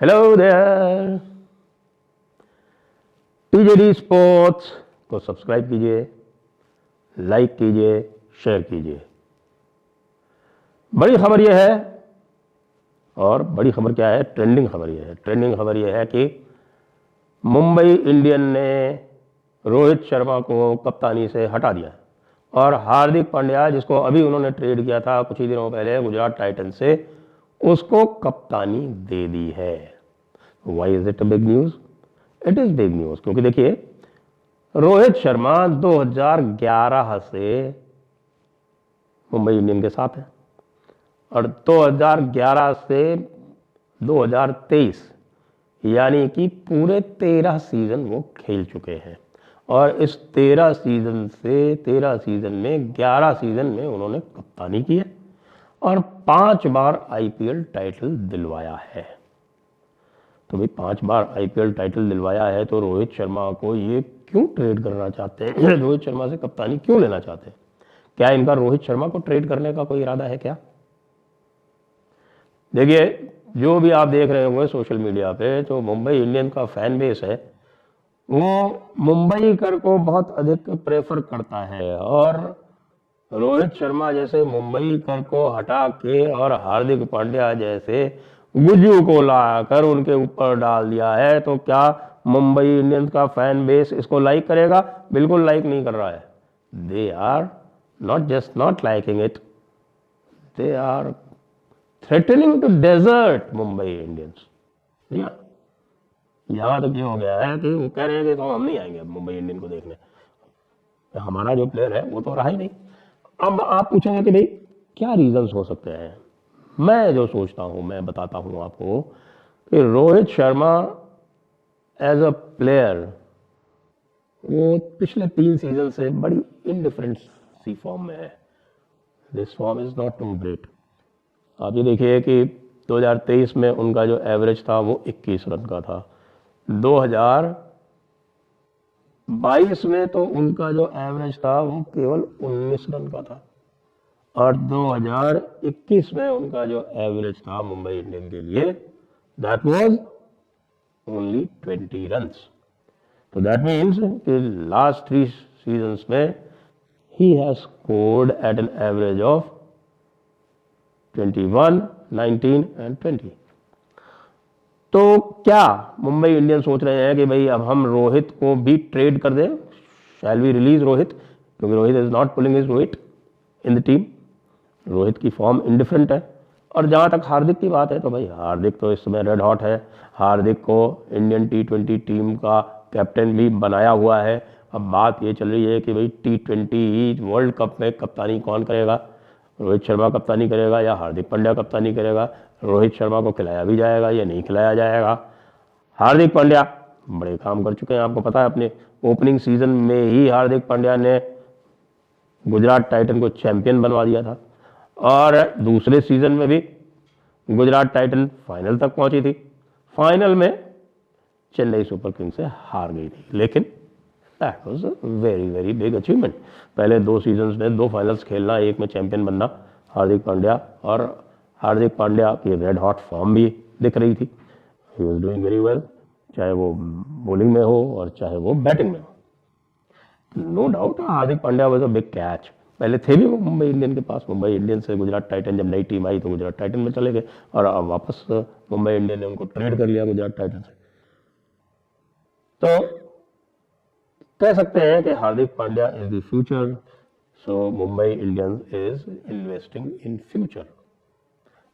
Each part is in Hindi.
हेलो देयर, टीजेडी स्पोर्ट्स को सब्सक्राइब कीजिए, लाइक कीजिए, शेयर कीजिए। बड़ी खबर यह है, और बड़ी खबर क्या है, ट्रेंडिंग खबर यह है। ट्रेंडिंग खबर यह है कि मुंबई इंडियन ने रोहित शर्मा को कप्तानी से हटा दिया और हार्दिक पांड्या, जिसको अभी उन्होंने ट्रेड किया था कुछ ही दिनों पहले गुजरात टाइटंस से, उसको कप्तानी दे दी है। Why is it a big news? It is big news क्योंकि देखिए, रोहित शर्मा 2011 से मुंबई इंडियन के साथ है और 2011 से 2023 यानी कि पूरे 13 सीजन वो खेल चुके हैं और इस 13 सीजन में 11 सीजन में उन्होंने कप्तानी की है और 5 बार आईपीएल टाइटल दिलवाया है। तो भाई 5 बार आईपीएल टाइटल दिलवाया है तो रोहित शर्मा को ये क्यों ट्रेड करना चाहते हैं? रोहित शर्मा से कप्तानी क्यों लेना चाहते हैं? क्या इनका रोहित शर्मा को ट्रेड करने का कोई इरादा है क्या? देखिए, जो भी आप देख रहे होंगे सोशल मीडिया पे, जो मुंबई इंडियन का फैन बेस है वो मुंबई कर को बहुत अधिक प्रेफर करता है और रोहित शर्मा जैसे मुंबई कर को हटा के और हार्दिक पांड्या जैसे गुज्जू को लाकर उनके ऊपर डाल दिया है, तो क्या मुंबई इंडियंस का फैन बेस इसको लाइक करेगा? बिल्कुल लाइक नहीं कर रहा है। They are not just not liking it, they are threatening to desert Mumbai Indians. यहां तक ये हो गया है कि वो कह रहे हैं कि तो हम नहीं आएंगे मुंबई इंडियन को देखने, हमारा जो प्लेयर है वो तो रहा ही नहीं। अब आप पूछेंगे कि भाई क्या रीजंस हो सकते हैं? मैं जो सोचता हूं मैं बताता हूं आपको कि Rohit Sharma as a player वो पिछले 3 सीजन से बड़ी इनडिफरेंट सी फॉर्म में है। This form is not too great. आप ये देखिए कि 2023 में उनका जो एवरेज था वो 21 रन का था, 2022 में तो उनका जो एवरेज था वो केवल 19 रन का था और 2021 में उनका जो एवरेज था मुंबई इंडियन के लिए दैट वाज ओनली 20 रन्स। तो दैट मीन्स कि लास्ट 3 सीजन्स में ही has scored at an average of 21, 19 and 20। तो क्या मुंबई इंडियन सोच रहे हैं कि भाई अब हम रोहित को भी ट्रेड कर दें? Shall we release Rohit? क्योंकि Rohit is not pulling his weight in the team. Rohit की फॉर्म इंडिफरेंट है। और जहां तक हार्दिक की बात है तो भाई हार्दिक तो इस समय रेड हॉट है। हार्दिक को इंडियन T20 टीम का कैप्टन भी बनाया हुआ है। अब बात ये चल रही है कि भाई T20 वर्ल्ड कप में कप्तानी कौन करेगा? रोहित शर्मा कप्तानी करेगा या हार्दिक पांड्या कप्तानी करेगा? रोहित शर्मा को खिलाया भी जाएगा या नहीं खिलाया जाएगा? हार्दिक पांड्या बड़े काम कर चुके हैं, आपको पता है। अपने ओपनिंग सीजन में ही हार्दिक पांड्या ने गुजरात टाइटन को चैंपियन बनवा दिया था और दूसरे सीजन में भी गुजरात टाइटन फाइनल तक पहुंची थी। फाइनल में चेन्नई सुपर किंग्स से हार गई थी, लेकिन that was a very very big achievement. पहले 2 सीजन्स में 2 फाइनल्स खेलना, एक में चैंपियन बनना, हार्दिक पांड्या। और हार्दिक पांड्या की रेड हॉट फॉर्म भी दिख रही थी। He was doing very well, चाहे वो बॉलिंग में हो और चाहे वो बैटिंग में हो। No doubt Hardik Pandya was a big catch. पहले थे भी वो मुंबई इंडियन के पास। मुंबई इंडियन से गुजरात टाइटन जब नई टीम आई तो गुजरात टाइटन में चले गए और अब वापस मुंबई इंडियन ने उनको ट्रेड कर लिया गुजरात टाइटन से। तो कह सकते हैं कि Hardik Pandya is the future, so Mumbai Indians is investing in future.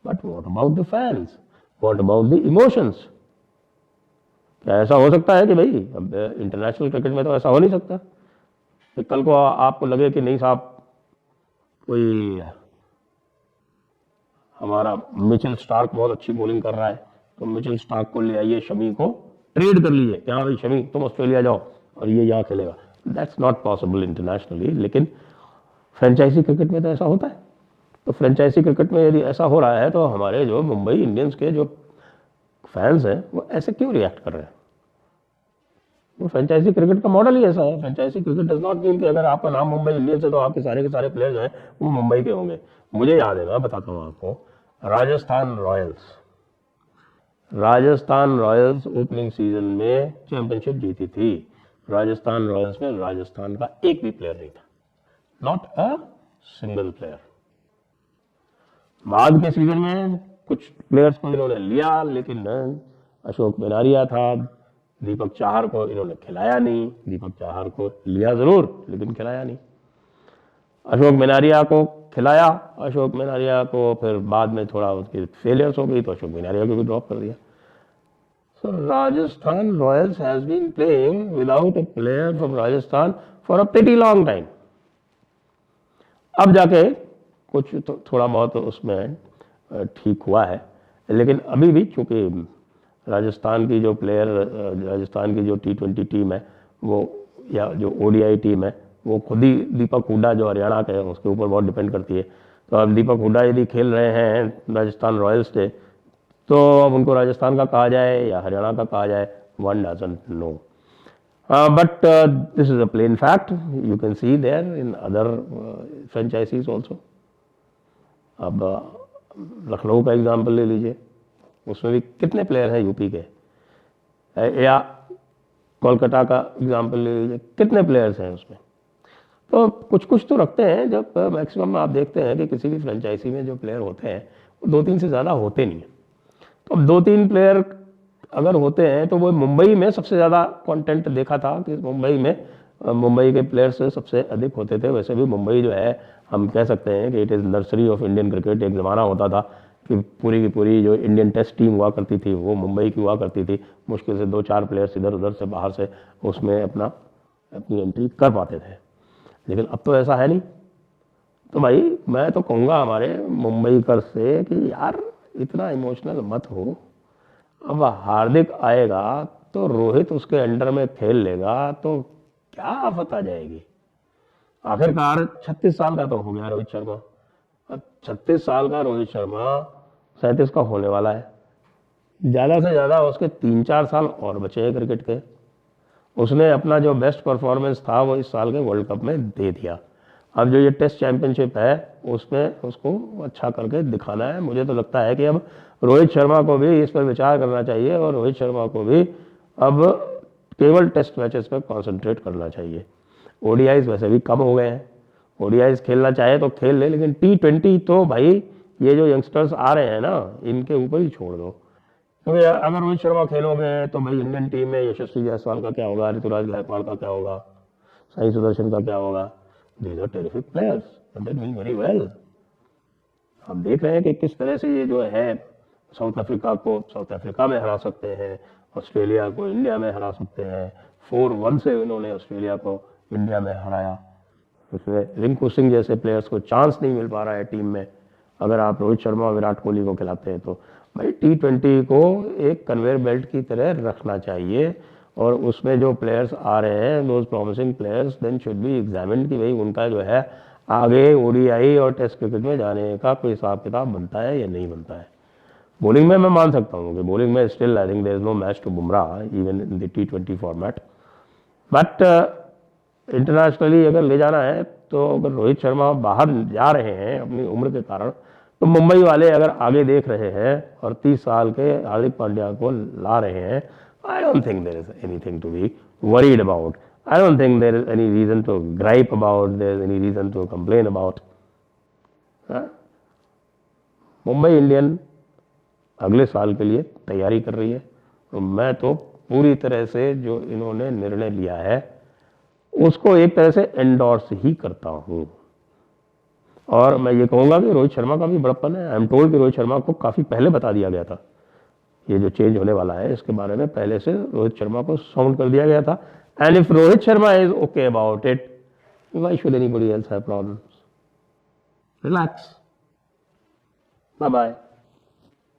But what about the fans? What about the emotions? क्या ऐसा हो सकता है कि भाई अब इंटरनेशनल क्रिकेट में तो ऐसा हो नहीं सकता कि कल को आपको लगे कि नहीं साहब, कोई हमारा मिचेल स्टार्क बहुत अच्छी बॉलिंग कर रहा है तो मिचेल स्टार्क को ले आइए, शमी को ट्रेड कर लीजिए, क्या भाई शमी तुम ऑस्ट्रेलिया जाओ और ये यहाँ खेलेगा। That's not possible internationally. लेकिन फ्रेंचाइजी क्रिकेट में तो ऐसा होता है। तो फ्रेंचाइजी क्रिकेट में यदि ऐसा हो रहा है तो हमारे जो मुंबई इंडियंस के जो फैंस हैं वो ऐसे क्यों रिएक्ट कर रहे हैं? वो फ्रेंचाइजी क्रिकेट का मॉडल ही ऐसा है। Franchise cricket does not mean कि अगर आपका नाम मुंबई इंडियंस है तो आपके सारे के सारे प्लेयर्स हैं वो मुंबई के होंगे। मुझे याद है, मैं बताता हूँ आपको, Rajasthan Royals Rajasthan Royals opening season में चैंपियनशिप जीती थी। राजस्थान रॉयल्स में राजस्थान का एक भी प्लेयर नहीं था, नॉट अ सिंगल प्लेयर। बाद के सीजन में कुछ प्लेयर्स को इन्होंने लिया, लेकिन अशोक बेनारिया था, दीपक चाहर को इन्होंने खिलाया नहीं। दीपक चाहर को लिया जरूर, लेकिन खिलाया नहीं। अशोक बेनारिया को खिलाया, अशोक बेनारिया को फिर बाद में थोड़ा उसकी फेलियर्स हो गई तो अशोक बेनारिया को भी ड्रॉप कर दिया। So Rajasthan Royals has been playing without a player from Rajasthan for a pretty long time. अब जाके कुछ तो थोड़ा बहुत उसमें ठीक हुआ है, लेकिन अभी भी चूंकि राजस्थान की जो प्लेयर, राजस्थान की जो T20 टीम है वो, या जो ODI टीम है, वो खुद ही दीपक हुड्डा जो हरियाणा के हैं उसके ऊपर बहुत डिपेंड करती है। तो अब दीपक हुड्डा यदि खेल रहे हैं राजस्थान रॉयल्स से, तो अब उनको राजस्थान का कहा जाए या हरियाणा का कहा जाए, one doesn't know. But this is a plain fact, you can see there in other franchises also. अब लखनऊ का एग्जाम्पल ले लीजिए, उसमें भी कितने प्लेयर हैं यूपी के, या कोलकाता का एग्जाम्पल ले लीजिए, कितने प्लेयर्स हैं उसमें। तो कुछ कुछ तो रखते हैं। जब मैक्सिमम आप देखते हैं कि किसी भी फ्रेंचाइजी में जो प्लेयर होते हैं वो 2-3 से ज़्यादा होते नहीं हैं। तो अब 2-3 प्लेयर अगर होते हैं तो वो मुंबई में सबसे ज़्यादा कंटेंट देखा था कि मुंबई में मुंबई के प्लेयर्स सबसे अधिक होते थे। वैसे भी मुंबई जो है, हम कह सकते हैं कि it is nursery of Indian cricket. एक ज़माना होता था कि पूरी की पूरी जो इंडियन टेस्ट टीम हुआ करती थी वो मुंबई की हुआ करती थी। मुश्किल से 2-4 प्लेयर्स इधर उधर से बाहर से उसमें अपनी एंट्री कर पाते थे, लेकिन अब तो ऐसा है नहीं। तो भाई मैं तो कहूँगा हमारे मुंबई कर से कि यार इतना इमोशनल मत हो। अब हार्दिक आएगा तो रोहित उसके अंडर में खेल लेगा तो क्या आफत आ जाएगी। आखिरकार 36 साल का तो हो गया रोहित शर्मा। अब 36 साल का रोहित शर्मा 37 का होने वाला है। ज़्यादा से ज़्यादा उसके 3-4 साल और बचे हैं क्रिकेट के। उसने अपना जो बेस्ट परफॉर्मेंस था वो इस साल के वर्ल्ड कप में दे दिया। अब जो ये टेस्ट चैंपियनशिप है उसमें उसको अच्छा करके दिखाना है। मुझे तो लगता है कि अब रोहित शर्मा को भी इस पर विचार करना चाहिए और रोहित शर्मा को भी अब केवल टेस्ट मैचेस पर कॉन्सेंट्रेट करना चाहिए। ODIs वैसे भी कम हो गए हैं। ODIs खेलना चाहे तो खेल ले, लेकिन T20 तो भाई ये जो यंगस्टर्स आ रहे हैं ना, इनके ऊपर ही छोड़ दो। क्योंकि अगर रोहित शर्मा खेलोगे तो भाई इंडियन टीम में यशस्वी जायसवाल का क्या होगा, ऋतुराज गायकवाड़ का क्या होगा, साई सुदर्शन का क्या होगा। These are terrific players and they doing very well. हम देख रहे हैं कि किस तरह से ये जो है साउथ अफ्रीका को साउथ अफ्रीका में हरा सकते हैं, ऑस्ट्रेलिया को इंडिया में हरा सकते हैं। 4-1 से इन्होंने ऑस्ट्रेलिया को इंडिया में हराया। उसमें रिंकू सिंह जैसे प्लेयर्स को चांस नहीं मिल पा रहा है टीम में। अगर आप रोहित शर्मा और विराट कोहली को खिलाते हैं तो भाई T20 को एक कन्वेयर बेल्ट की तरह रखना चाहिए, और उसमें जो प्लेयर्स आ रहे हैं those promising players then should be examined कि भाई उनका जो है आगे ODI और टेस्ट क्रिकेट में जाने का कोई हिसाब किताब बनता है या नहीं बनता है। बॉलिंग में मैं मान सकता हूँ कि बॉलिंग में still I think there is no match to Bumrah even in the T20 format. But internationally अगर ले जाना है तो अगर रोहित शर्मा बाहर जा रहे हैं अपनी उम्र के कारण, तो मुंबई वाले अगर आगे देख रहे हैं और 30 साल के हार्दिक पांड्या को ला रहे हैं, I don't think there is anything to be worried about. I don't think there is any reason to gripe about, there is any reason to complain about. Mumbai Indian अगले साल के लिए तैयारी कर रही है, तो मैं तो पूरी तरह से जो इन्होंने निर्णय लिया है उसको एक तरह से एंडोर्स ही करता हूं। और मैं ये कहूंगा कि रोहित शर्मा का भी बड़प्पन है। आई एम टोल्ड कि रोहित शर्मा को काफी पहले बता दिया गया था ये जो चेंज होने वाला है, इसके बारे में पहले से रोहित शर्मा को साउंड कर दिया गया था। And if Rohit Sharma is okay about it, why should anybody else have problems? Relax, bye bye.